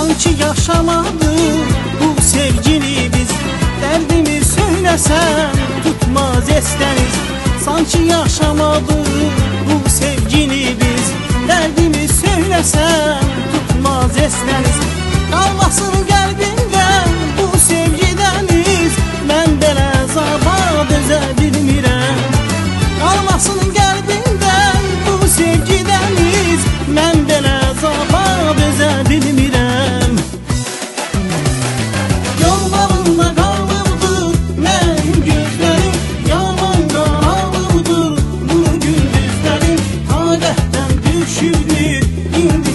Sanki yaşamadık bu sevgili biz. Derdimi söylesem tutmaz esteriz. Sanki yaşamadık bu sevgili biz. Derdimi söylesem tutmaz esteriz. Kalmasın kalbimden bu sevgideniz. Ben belə zaba dözə bilmirəm. Kalmasın kalbimden bu sevgideniz. Ben belə zaba dözə bilmirəm. Yollarında qalıbdır mənim gözlərim. Yaman qararlıdır bu gündüzlərim. Taqətdən düşübdür indi